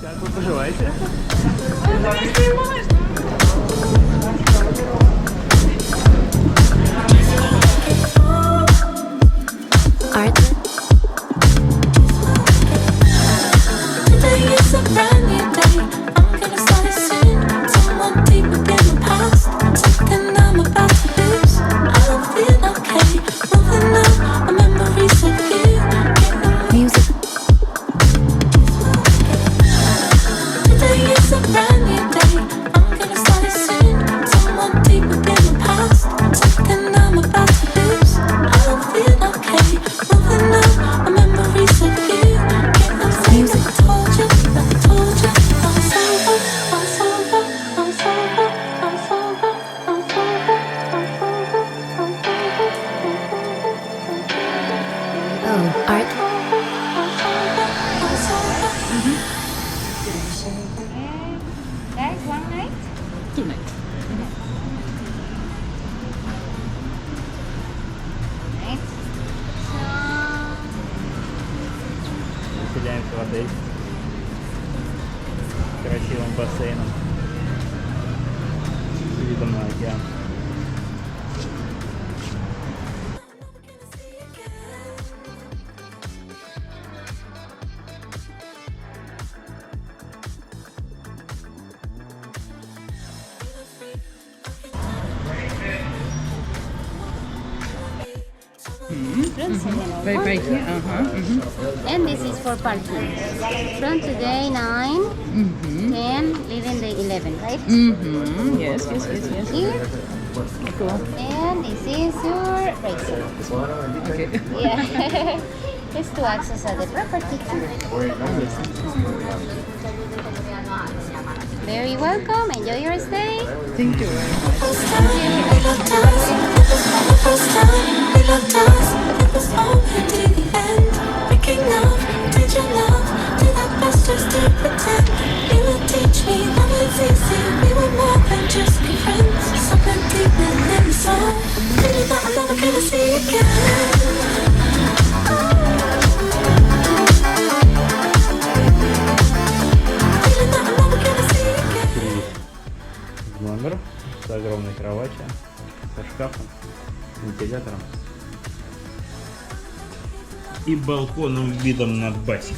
Как вы поживаете? Населяемся водой, красивым бассейном, с видом на океан. Right here. And this is for parking. From today 9, 10, leaving the 11, right? Yes. Here. Cool. And this is your razor. Okay. Yeah. It's to access the property. Very welcome. Enjoy your stay. Thank you very Номер с огромной кроватью, со шкафом, вентилятором и балконом с видом на басик.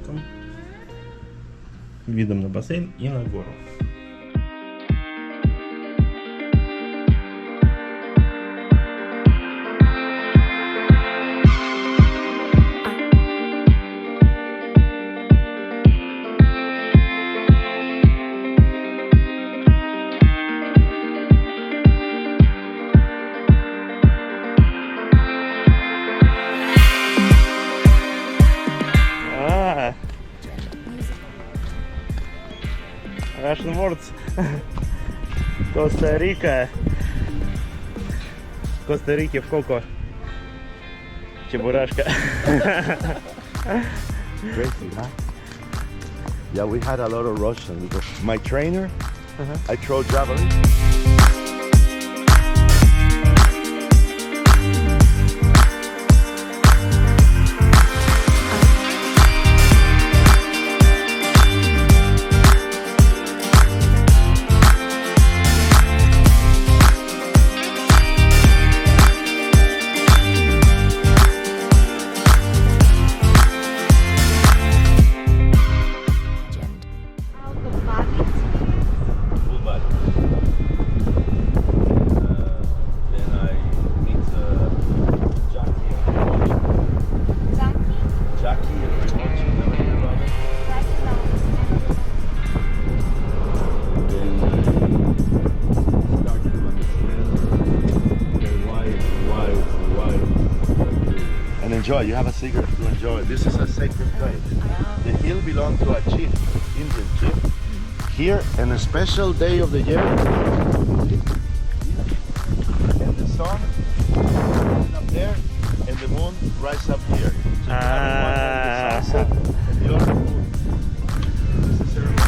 парком, видом на бассейн и на гору. Russian words. Коста Рика. Коста Рике в Коко. Чебурашка. Crazy, huh? Yeah, we had a lot of Russian because my trainer, I throw javelin. Enjoy. You have a secret to enjoy. This is a sacred place. The hill belongs to a chief, Indian chief. Here, on a special day of the year, and the sun is up there, and the moon rises up here. So the sunset and the other moon. This is ceremony.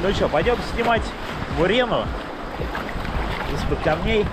Ну что, пойдем снимать бурену из-под камней.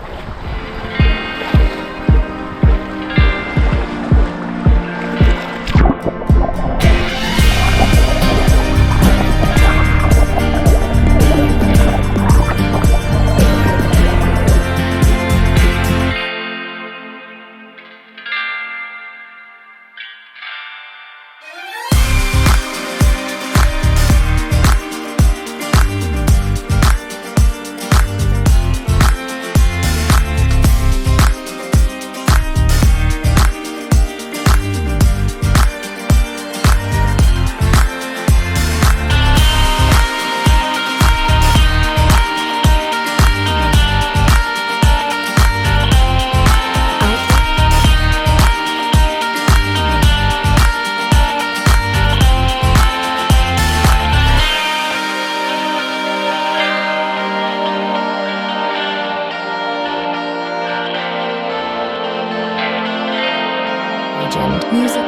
Music.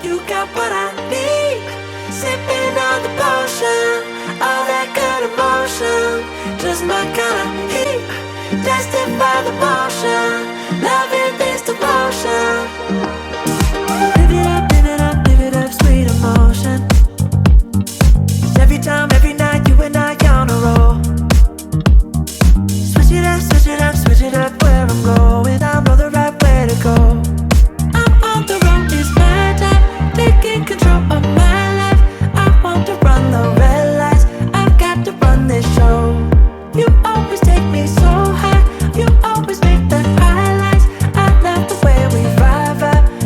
You got what I need, sipping on the potion, all that good emotion, just my kind of heat, tested by the motion, loving this devotion. Live it up, live it up, live it up, sweet emotion. Every time, every night, you and I on a roll. Switch it up, switch it up, switch it up, where I'm going, I know the right way to go. I'm on the road, it's my time, taking control of my life. I want to run the red lights, I've got to run this show. You always take me so high, you always make the highlights. I love the way we vibe.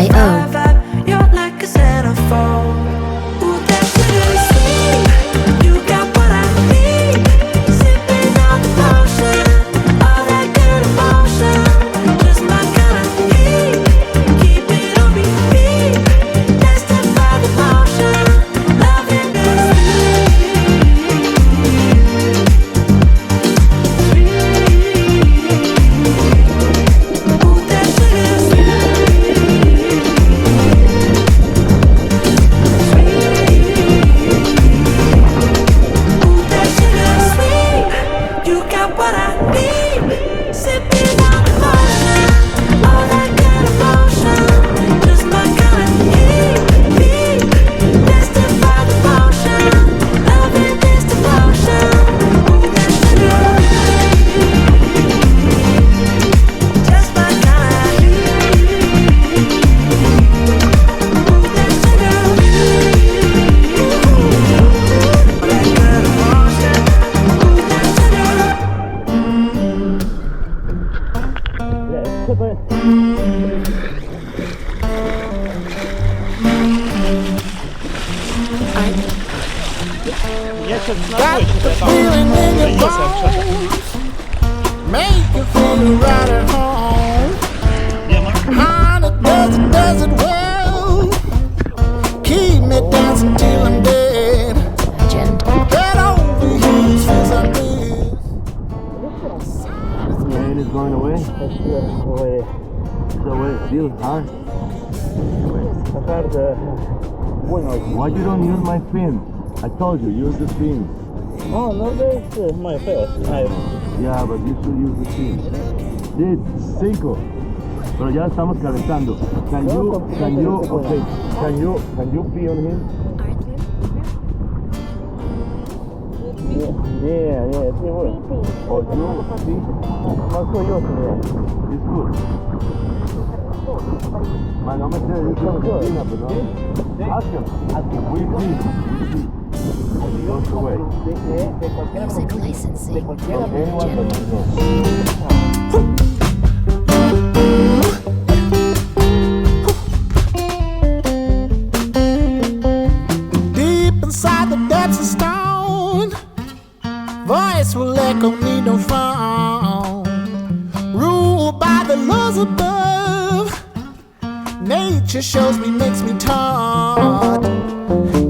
vibe. You're like a centerfold. Ooh, that sugar sweet. You got what I need. Sipping on the potion, all that good emotion. Just my kind of heat. Keep it on repeat. Testify the motion. Loving this. Ooh, that sugar sweet. Ooh, that sugar sweet. You got what I need. Sipping on the potion, all that good emotion. Just my kind of heat. Testify the motion. Loving this devotion. Ooh, that sugar. Just my kind of heat. Ooh, that sugar. That good emotion. Ooh, that sugar. Я что-то вообще. Make you feel right at home. Honey does it well. Keep me dancing till I'm dead. Get over here, since I did. Rain is going away. So it's still hard. Why you don't use my fin? I told you, use the fin. Oh, no, that's my first. Yeah, but you should use the fin. Dude, 5. Pero ya estamos calentando. Can you pee on him? Yeah, it's good. Or you pee? It's good. Man, no me sé, yo tengo cocina, pero no. Ask him. We see. He goes away. Music licensing. Anyone but myself. Deep inside the depths of stone, voice will echo, need no phone. Ruled by the laws above, nature shows me, makes me taught.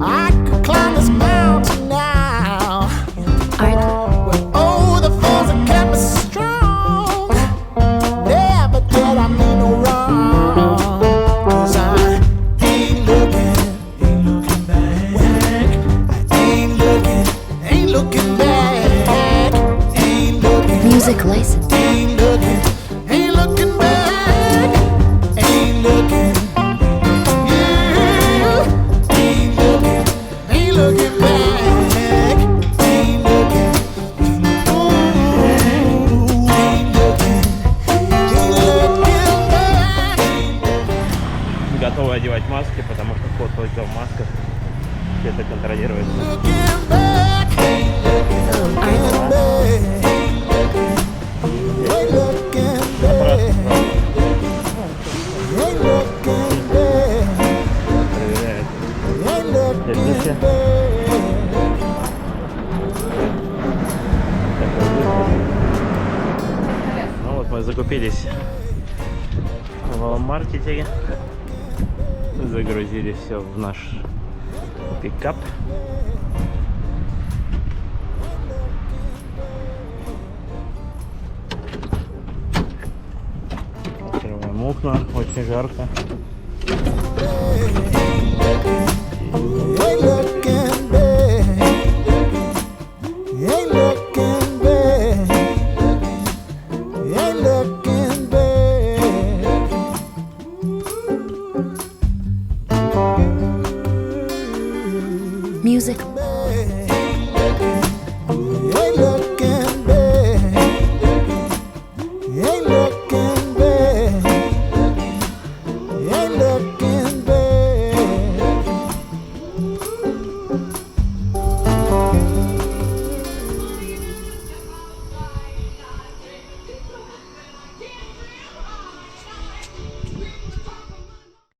I could climb this mountain now. Oh, the falls that kept me strong. Never did I mean no wrong. 'Cause I ain't looking back. Ain't looking back. Ain't looking. Music licensing. Ain't looking back. Ain't looking. Yeah. Ain't looking back. Ain't looking. Ooh. Ain't looking. Ain't looking back. Готовы одевать маски, потому что вход только в масках. Это контролируется. Looking back. Ain't looking back. Ain't looking back. Ain't looking back. Проверяет. Ain't looking Техники. back. Ну вот мы закупились в маркете, загрузили все в наш пикап. Открываем окна, очень жарко. Ain't looking back. Ain't looking back. Ain't looking back. Music